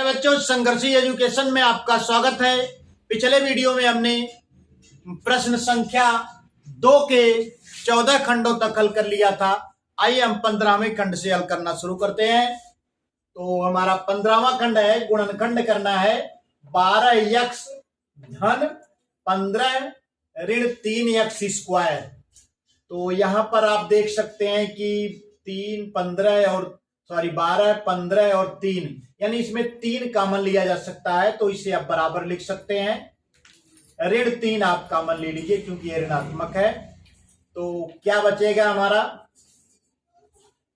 बच्चों, संघर्षी एजुकेशन में आपका स्वागत है। पिछले वीडियो में हमने प्रश्न संख्या 2 के 14 खंडों तक हल कर लिया था। आइए हम 15वें खंड से हल करना शुरू करते हैं। तो हमारा 15वां खंड है, गुणनखंड करना है। 12x धन 15 ऋण 3x स्क्वायर। तो यहां पर आप देख सकते हैं कि 12, 15 और 3, यानी इसमें 3 कॉमन लिया जा सकता है, तो इसे आप बराबर लिख सकते हैं। ऋण 3 आप कॉमन ले लीजिए क्योंकि यह ऋणात्मक है। तो क्या बचेगा हमारा?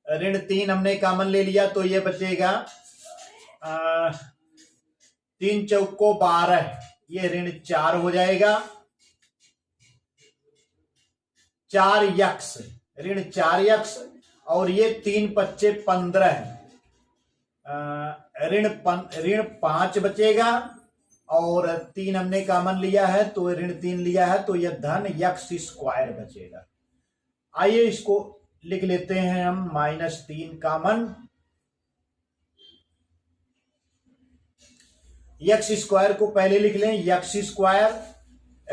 ऋण 3 हमने कॉमन ले लिया तो ये बचेगा 3 चौको 12, ये ऋण 4 हो जाएगा। 4x ऋण 4x और ये 3 पच्चे 15, ऋण 5 बचेगा और 3 हमने कॉमन लिया है तो ऋण 3 लिया है, तो यह धन x स्क्वायर बचेगा। आइए इसको लिख लेते हैं हम -3 कॉमन। x स्क्वायर को पहले लिख लें, x स्क्वायर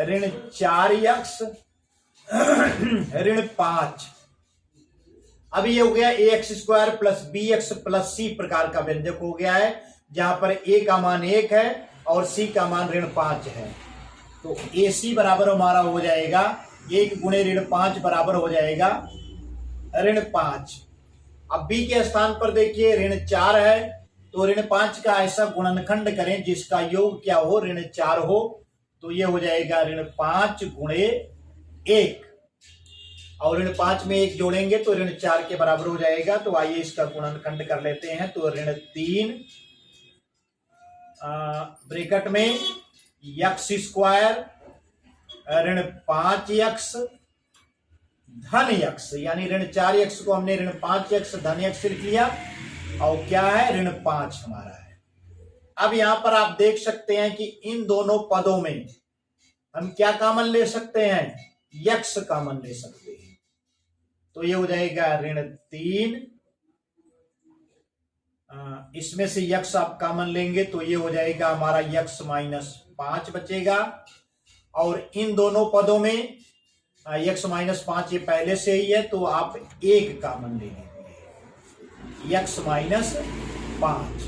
ऋण 4x ऋण 5। अब ये हो गया ax square plus bx plus c प्रकार का व्यंजक हो गया है, जहां पर a का मान 1 है और c का मान ऋण 5 है। तो ac बराबर हमारा हो जाएगा 1 गुणे ऋण 5 बराबर हो जाएगा ऋण 5। अब b के स्थान पर देखिए ऋण 4 है, तो ऋण 5 का ऐसा गुणनखंड करें जिसका योग क्या हो, ऋण 4 हो। तो ये हो जाएगा ऋण 5 गुणे 1 और ऋण 5 में 1 जोड़ेंगे तो ऋण 4 के बराबर हो जाएगा। तो आइए इसका गुणनखंड कर लेते हैं। तो ऋण 3 ब्रैकेट में x स्क्वायर ऋण 5x धन x, यानी ऋण 4x को हमने ऋण 5x धन x लिख लिया और क्या है, ऋण 5 हमारा है। अब यहां पर आप देख सकते हैं कि इन दोनों पदों में हम क्या कॉमन ले सकते हैं, x कॉमन ले सकते हैं। तो ये हो जाएगा ऋण 3, इसमें से x आप कॉमन लेंगे तो ये हो जाएगा हमारा x - 5 बचेगा। और इन दोनों पदों में x - 5 ये पहले से ही है, तो आप 1 कॉमन ले लेंगे, x - 5।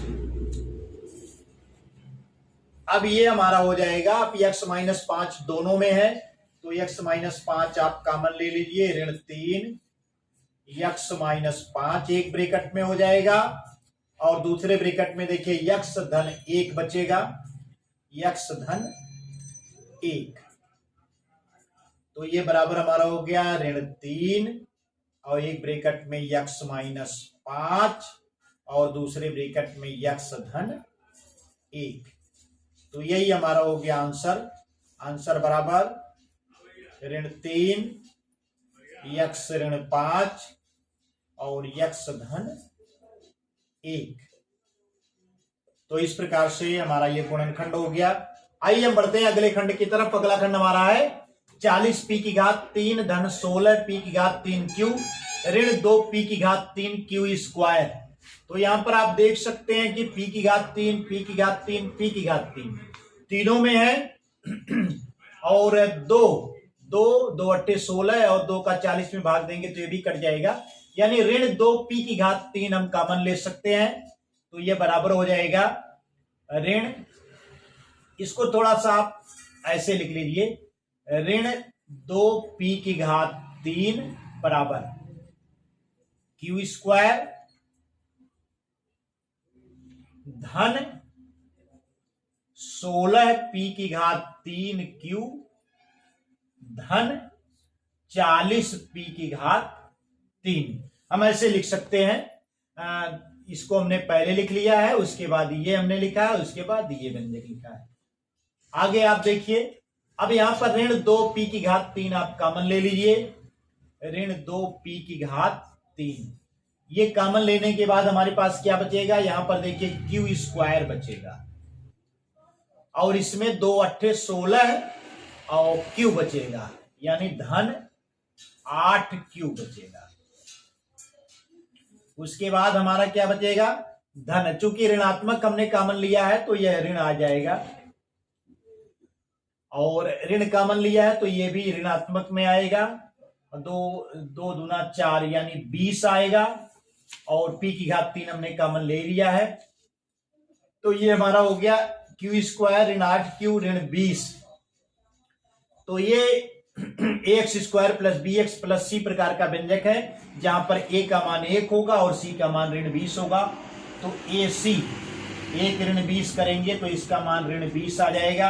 अब ये हमारा हो जाएगा, अब x - 5 दोनों में है तो x - 5 आप कॉमन ले लीजिए। ऋण 3 x - 5 एक ब्रैकेट में हो जाएगा और दूसरे ब्रैकेट में देखिए x धन 1 बचेगा, x धन 1। तो ये बराबर हमारा हो गया ऋण 3 और एक ब्रैकेट में x - 5 और दूसरे ब्रैकेट में x धन 1। तो यही हमारा हो गया आंसर बराबर ऋण 3 x ऋण 5 और x धन 1। तो इस प्रकार से हमारा ये गुणनखंड हो गया। आइए हम बढ़ते हैं अगले खंड की तरफ। अगला खंड हमारा है 40 p की घात 3 धन 16 p की घात 3 q ऋण 2 p की घात 3 q स्क्वायर। तो यहां पर आप देख सकते हैं कि p की घात 3, p की घात 3, p की घात 3 तीनों में है और 2 अट्ठे 16 और 2 का 40 में भाग देंगे तो ये भी कट जाएगा, यानी ऋण 2 p की घात 3 हम कॉमन ले सकते हैं। तो ये बराबर हो जाएगा ऋण, इसको थोड़ा सा आप ऐसे लिख लीजिए, ऋण 2 p की घात 3 बराबर q स्क्वायर धन 16 p की घात 3 q धन 40 p की घात 3। हम ऐसे लिख सकते हैं, इसको हमने पहले लिख लिया है, उसके बाद ये हमने लिखा है, उसके बाद ये व्यंजक लिखा है। आगे आप देखिए, अब यहां पर ऋण 2 p की घात 3 आप कॉमन ले लीजिए, ऋण 2 p की घात 3। ये कॉमन लेने के बाद हमारे पास क्या बचेगा, यहां पर देखिए q स्क्वायर बचेगा और इसमें 2 अट्ठे 16 और q बचेगा, यानी धन 8q बचेगा। उसके बाद हमारा क्या बचेगा, धन, चूंकि ऋणात्मक हमने कॉमन लिया है तो यह ऋण आ जाएगा, और ऋण कॉमन लिया है तो ये भी ऋणात्मक में आएगा। दो दो दूना 4 यानी 20 आएगा, और p की घात 3 हमने कॉमन ले लिया है, तो ये हमारा हो गया क्यू स्क्वायर ऋण 8q ऋण 20। तो ये ax square plus bx plus c प्रकार का व्यंजक है, जहां पर a का मान 1 होगा और c का मान ऋण 20 होगा। तो ac 1 ऋण 20 करेंगे तो इसका मान ऋण 20 आ जाएगा।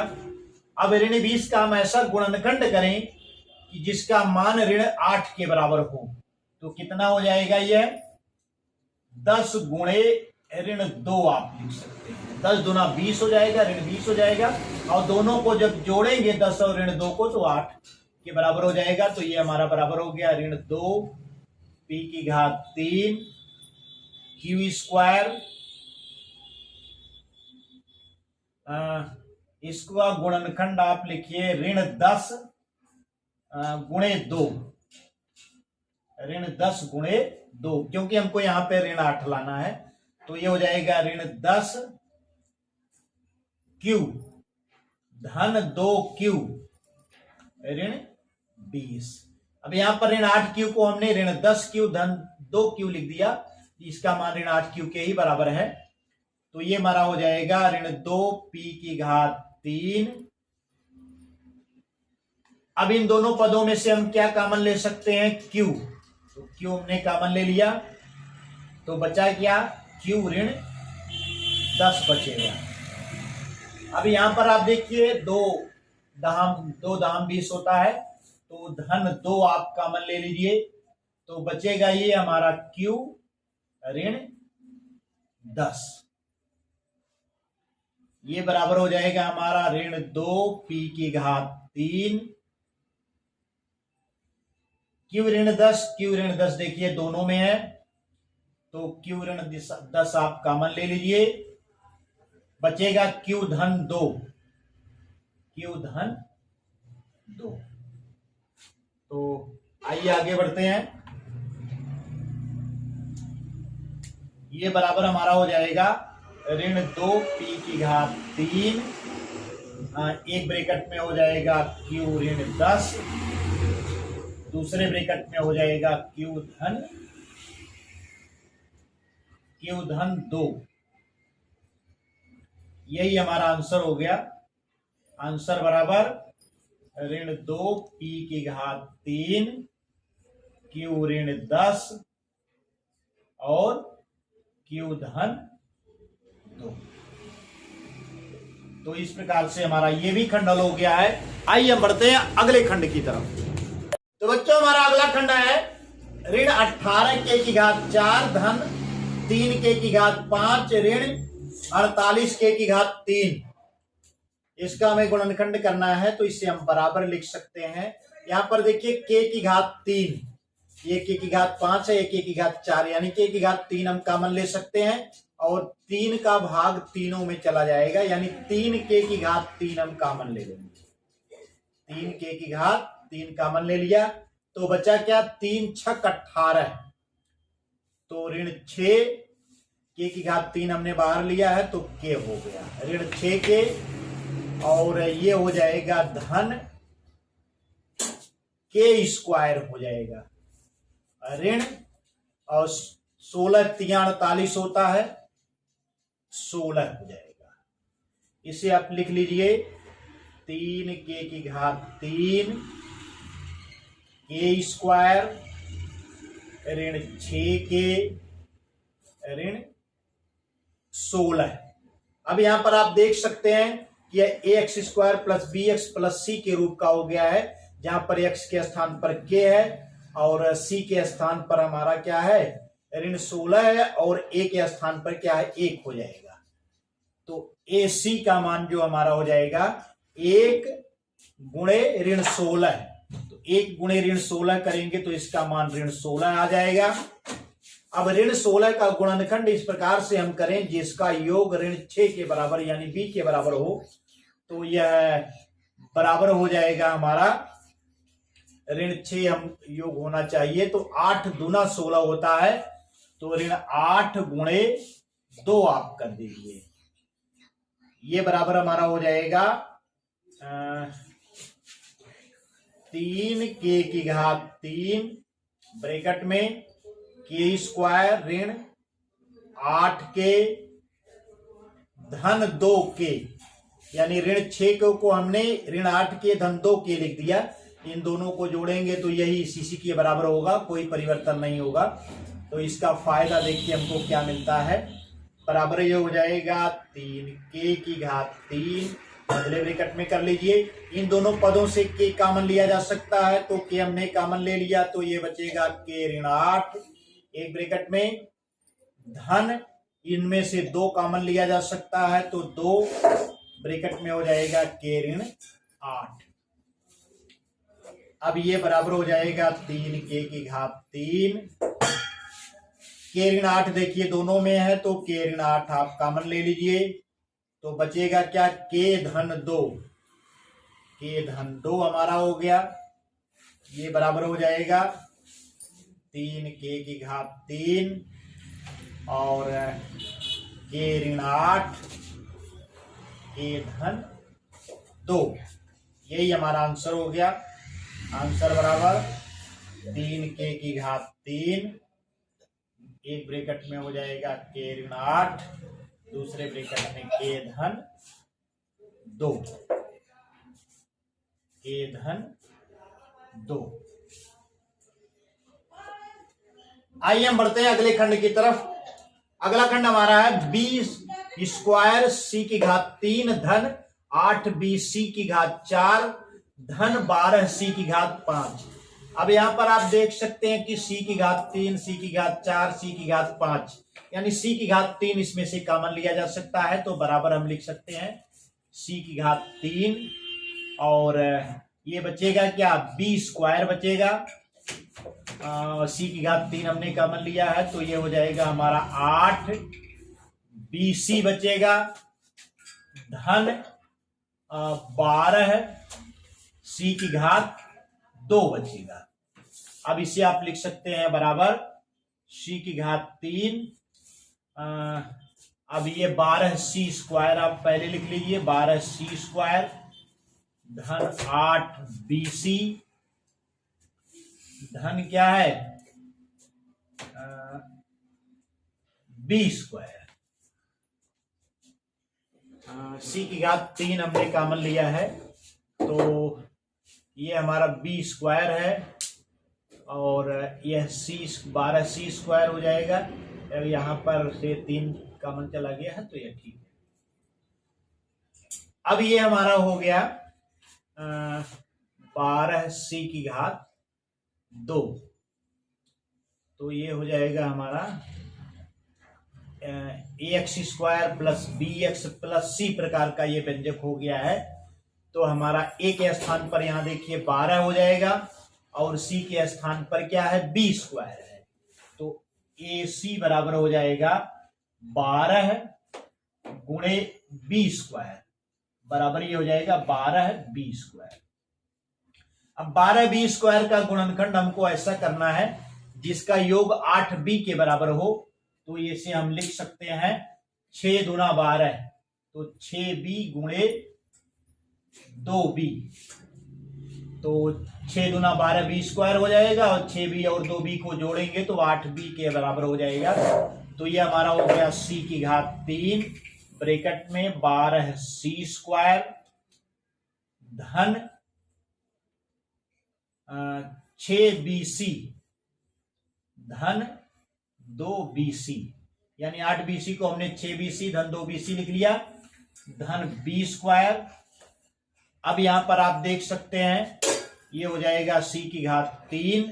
अब ऋण 20 का हम ऐसा गुणनखंड करें कि जिसका मान ऋण 8 के बराबर हो, तो कितना हो जाएगा यह 10 गुणे ऋण 2 आप लिख सकते हैं। 10 दूना 20 हो जाएगा, ऋण 20 हो जाएगा, और दोनों को जब जोड़ेंगे 10 और ऋण 2 को तो 8 के बराबर हो जाएगा। तो ये हमारा बराबर हो गया ऋण 2 p की घात 3 q स्क्वायर, इसका गुणनखंड आप लिखिए ऋण 10 गुणे 2, ऋण 10 गुणे 2, क्योंकि हमको यहां पे ऋण 8 लाना है। तो ये हो जाएगा ऋण 10 q धन 2q ऋण 20। अब यहां पर ऋण 8q को हमने ऋण 10q धन 2q लिख दिया, इसका मान ऋण 8q के ही बराबर है। तो ये हमारा हो जाएगा ऋण 2p की घात 3। अब इन दोनों पदों में से हम क्या कॉमन ले सकते हैं, q, तो q हमने कॉमन ले लिया, तो बचा क्या q ऋण 10 बचेगा। अब यहां पर आप देखिए 2 दाम 20 होता है, तो धन 2 आप कॉमन ले लीजिए, तो बचेगा ये हमारा q ऋण 10। ये बराबर हो जाएगा हमारा ऋण 2p की घात 3 q ऋण 10 देखिए दोनों में है, तो q ऋण 10 आप कॉमन ले लीजिए, बचेगा q धन 2, तो आइए आगे बढ़ते हैं। ये बराबर हमारा हो जाएगा ऋण 2p की घात 3, एक ब्रैकेट में हो जाएगा q ऋण 10, दूसरे ब्रैकेट में हो जाएगा q धन 2। यही हमारा आंसर हो गया। आंसर बराबर ऋण 2p की घात 3 q ऋण 10 और q धन 2। तो इस प्रकार से हमारा ये भी खंड हल हो गया है। आइए हम बढ़ते हैं अगले खंड की तरफ। तो बच्चों हमारा अगला खंड है ऋण 18k की घात 4 धन 3k की घात 5 ऋण 48k की घात 3। इसका हमें गुणनखंड करना है, तो इसे हम बराबर लिख सकते हैं। यहां पर देखिए k की घात 3, ये k की घात 5 है, ये k की घात 4, यानी k की घात 3 हम कॉमन ले सकते हैं, और 3 का भाग तीनों में चला जाएगा, यानी 3k की घात 3 हम कॉमन ले लेंगे। 3k की घात 3 कॉमन ले लिया, तो बचा क्या 3 छक 18, तो ऋण 6 k की घात 3 हमने बाहर लिया है, तो k हो गया ऋण 6k, और ये हो जाएगा धन k स्क्वायर हो जाएगा ऋण, और 16 तिया 48 होता है, 16 हो जाएगा। इसे आप लिख लीजिए 3k की घात 3 k स्क्वायर ऋण 6k ऋण 16। अब यहां पर आप देख सकते हैं कि यह ax square plus bx plus c के रूप का हो गया है, जहां पर x के स्थान पर k है और c के स्थान पर हमारा क्या है ऋण 16 है, और a के स्थान पर क्या है 1 हो जाएगा। तो ac का मान जो हमारा हो जाएगा 1 गुणे ऋण 16, तो 1 गुणे ऋण 16 करेंगे तो इसका मान ऋण 16 आ जाएगा। अब ऋण 16 का गुणनखंड इस प्रकार से हम करें जिसका योग ऋण 6 के बराबर यानी b के बराबर हो, तो यह बराबर हो जाएगा हमारा ऋण 6 हम योग होना चाहिए, तो 8 दूना 16 होता है, तो ऋण 8 गुणे 2 आप कर दीजिए। ये बराबर हमारा हो जाएगा 3 ब्रैकेट में के स्क्वायर ऋण 8 के धन 2 के, यानी ऋण 6 को हमने ऋण 8 के धन 2 के लिख दिया। इन दोनों को जोड़ेंगे तो यही सीसी के बराबर होगा, कोई परिवर्तन नहीं होगा। तो इसका फायदा देखिए हमको क्या मिलता है, बराबर ये हो जाएगा 3 बदले ब्रैकेट में कर लीजिए। इन दोनों पदों से के कॉमन लिया जा सकता है, तो के हमने कॉमन ले लिया, तो ये बचेगा के ऋण 8 एक ब्रैकेट में धन, इनमें से 2 कॉमन लिया जा सकता है, तो 2 ब्रैकेट में हो जाएगा के ऋण 8। अब ये बराबर हो जाएगा 3 के ऋण 8 देखिए दोनों में है, तो के ऋण 8 आप कॉमन ले लीजिए, तो बचेगा क्या के धन 2 हमारा हो गया। ये बराबर हो जाएगा 3 और के ऋण 8 के धन 2, यही हमारा आंसर हो गया। आंसर बराबर 3 एक ब्रैकेट में हो जाएगा के ऋण 8, दूसरे ब्रैकेट में के धन 2। आइए हम बढ़ते हैं अगले खंड की तरफ। अगला खंड हमारा है बी स्क्वायर सी की घात 3 धन 8b सी की घात 4 धन 12 सी की घात 5। अब यहां पर आप देख सकते हैं कि सी की घात 3, सी की घात 4, सी की घात 5, यानी सी की घात 3 इसमें से कॉमन लिया जा सकता है, तो बराबर हम लिख सकते हैं सी की घात 3 और ये बचेगा क्या बी स्क्वायर बचेगा। सी की घात 3 हमने कॉमन लिया है, तो ये हो जाएगा हमारा 8 बी सी बचेगा धन 12 सी की घात 2 बचेगा। अब इसे आप लिख सकते हैं बराबर सी की घात 3, अब ये 12 सी स्क्वायर आप पहले लिख लीजिए, 12 सी स्क्वायर धन 8 बी सी धन क्या है बी स्क्वायर। सी की घात 3 हमने कॉमन लिया है, तो ये हमारा बी स्क्वायर है और यह सी 12 सी स्क्वायर हो जाएगा। अब यहाँ पर से 3 कॉमन चला गया है, तो यह ठीक है। अब ये हमारा हो गया 12 सी की घात 2, तो ये हो जाएगा हमारा x square plus b x plus c प्रकार का ये व्यंजक हो गया है। तो हमारा ए के स्थान पर यहाँ देखिए 12 हो जाएगा और सी के स्थान पर क्या है बी स्क्वायर है, तो ए सी बराबर हो जाएगा 12 गुणे बी स्क्वायर, बराबर ये हो जाएगा 12 बी स्क्वायर। अब 12 बी स्क्वायर का गुणनखंड हमको ऐसा करना है जिसका योग 8 बी के बराबर हो, तो इसे हम लिख सकते हैं 6 दूना 12, तो 6b गुणे 2b, तो 6 दूना 12 बी स्क्वायर हो जाएगा और 6b और 2b को जोड़ेंगे तो 8b के बराबर हो जाएगा। तो ये हमारा हो गया c की घात 3 ब्रैकेट में 12 c स्क्वायर धन 6bc धन 2bc, यानी 8bc को हमने 6bc धन 2bc लिख लिया धन b स्क्वायर। अब यहां पर आप देख सकते हैं ये हो जाएगा c की घात 3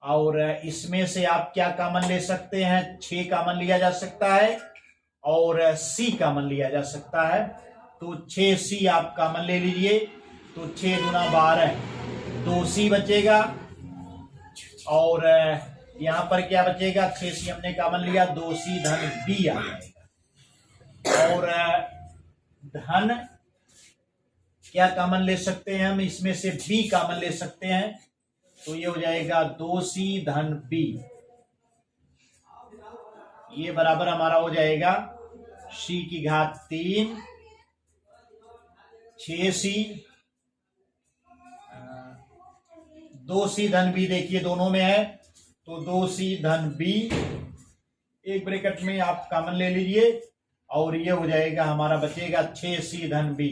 और इसमें से आप क्या कॉमन ले सकते हैं, 6 कॉमन लिया जा सकता है और c कॉमन लिया जा सकता है, तो 6c आप कॉमन ले लीजिए, तो 6 दूना 12 2c बचेगा और यहां पर क्या बचेगा 6c हमने कॉमन लिया, 2c धन b आ जाएगा और धन क्या कॉमन ले सकते हैं हम, इसमें से b कॉमन ले सकते हैं, तो ये हो जाएगा 2c धन b, ये बराबर हमारा हो जाएगा c की घात 3 6c 2c धन b, देखिए दोनों में है तो 2c धन b, एक ब्रैकेट में आप कॉमन ले लीजिए और ये हो जाएगा हमारा बचेगा 6c धन b,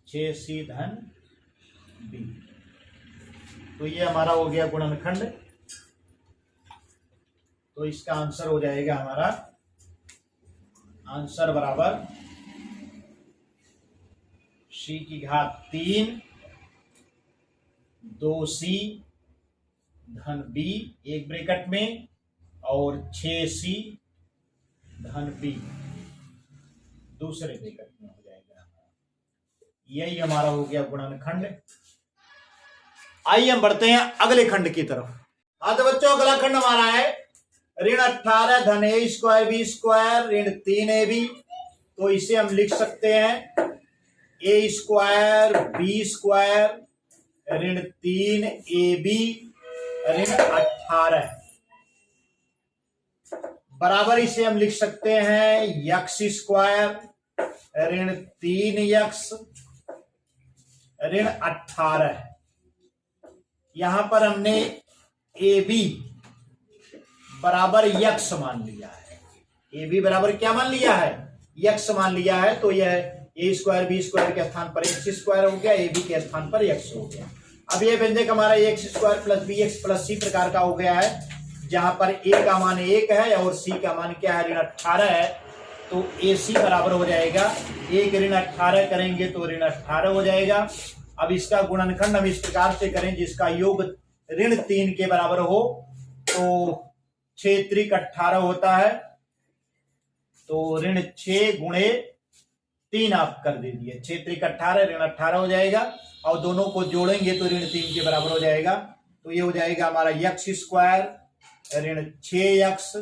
6c धन b। तो ये हमारा हो गया गुणनखंड। तो इसका आंसर हो जाएगा हमारा आंसर बराबर c की घात 3 2c धन b, एक ब्रैकेट में और 6c धन b दूसरे ब्रैकेट में हो जाएगा। यही हमारा हो गया गुणनखंड। आइए हम बढ़ते हैं अगले खंड की तरफ। हाँ तो बच्चों अगला खंड हमारा है ऋण 18 धन a स्क्वायर b स्क्वायर ऋण 3ab। तो इसे हम लिख सकते हैं a स्क्वायर b स्क्वायर ऋण 3ab ऋण 18 बराबर इसे हम लिख सकते हैं x स्क्वायर ऋण 3x ऋण 18। यहां पर हमने ए बी बराबर यक्स मान लिया है। ए बी बराबर क्या मान लिया है? यक्स मान लिया है। तो यह ए स्क्वायर बी स्क्वायर के स्थान पर एक्स स्क्वायर हो गया, ए बी के स्थान पर एक्स हो गया। अब यह व्यंजक हमारा x square plus b x plus c प्रकार का हो गया है, जहां पर ए का मान 1 है और सी का मान क्या है? ऋण 18 है। तो ए सी बराबर हो जाएगा 1 ऋण 18 करेंगे तो ऋण 18 हो जाएगा। अब इसका गुणनखंड हम इस प्रकार से करें जिसका योग ऋण 3 के बराबर हो, तो 6 त्रिक 18 होता है। तो ऋण 6 गुणे 3 आप कर दीजिए, 6 त्रिक 18 ऋण 18 हो जाएगा और दोनों को जोड़ेंगे तो ऋण 3 के बराबर हो जाएगा। तो ये हो जाएगा हमारा यक्स स्क्वायर ऋण 6x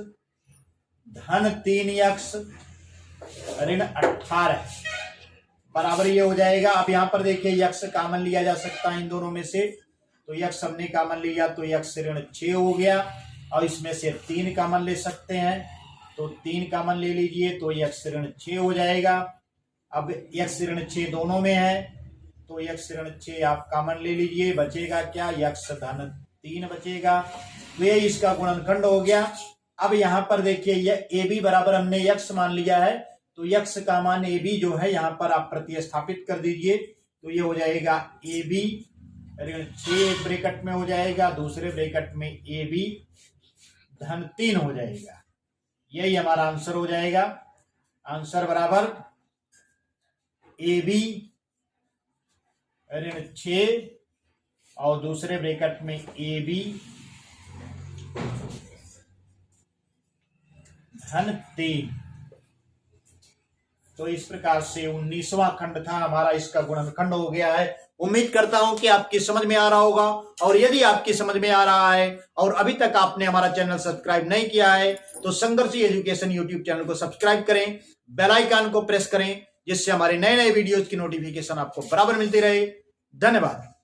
धन 3x ऋण 18 बराबर ये हो जाएगा। अब यहां पर देखिए यक्स कामन लिया जा सकता है इन दोनों में से, तो यक्स हमने कामन लिया तो यक्स ऋण 6 हो गया और इसमें से 3 कामन ले सकते हैं, तो 3 कामन ले लीजिए तो यक्स ऋण 6 हो जाएगा। अब यक्स ऋण 6 दोनों में है तो यक्स ऋण 6 आप कामन ले लीजिए, बचेगा क्या? यक्स धन 3 बचेगा। तो ये इसका गुणनखंड हो गया। अब यहां पर देखिए ये ए बी बराबर हमने यक्स मान लिया है, तो यक्स का मान ए बी जो है यहां पर आप प्रतिस्थापित कर दीजिए। तो ये हो जाएगा ए बी ऋण 6 एक ब्रैकेट में हो जाएगा, दूसरे ब्रैकेट में ए बी धन 3 हो जाएगा। यही हमारा आंसर हो जाएगा। आंसर बराबर ए बी ऋण 6 और दूसरे ब्रैकेट में ए बी धन 3। तो इस प्रकार से 19वां खंड था हमारा, इसका गुणनखंड हो गया है। उम्मीद करता हूं कि आपकी समझ में आ रहा होगा, और यदि आपकी समझ में आ रहा है और अभी तक आपने हमारा चैनल सब्सक्राइब नहीं किया है तो संघर्ष एजुकेशन यूट्यूब चैनल को सब्सक्राइब करें, बेल आइकन को प्रेस करें, जिससे हमारे नए नए वीडियोज की नोटिफिकेशन आपको बराबर मिलती रहे। धन्यवाद।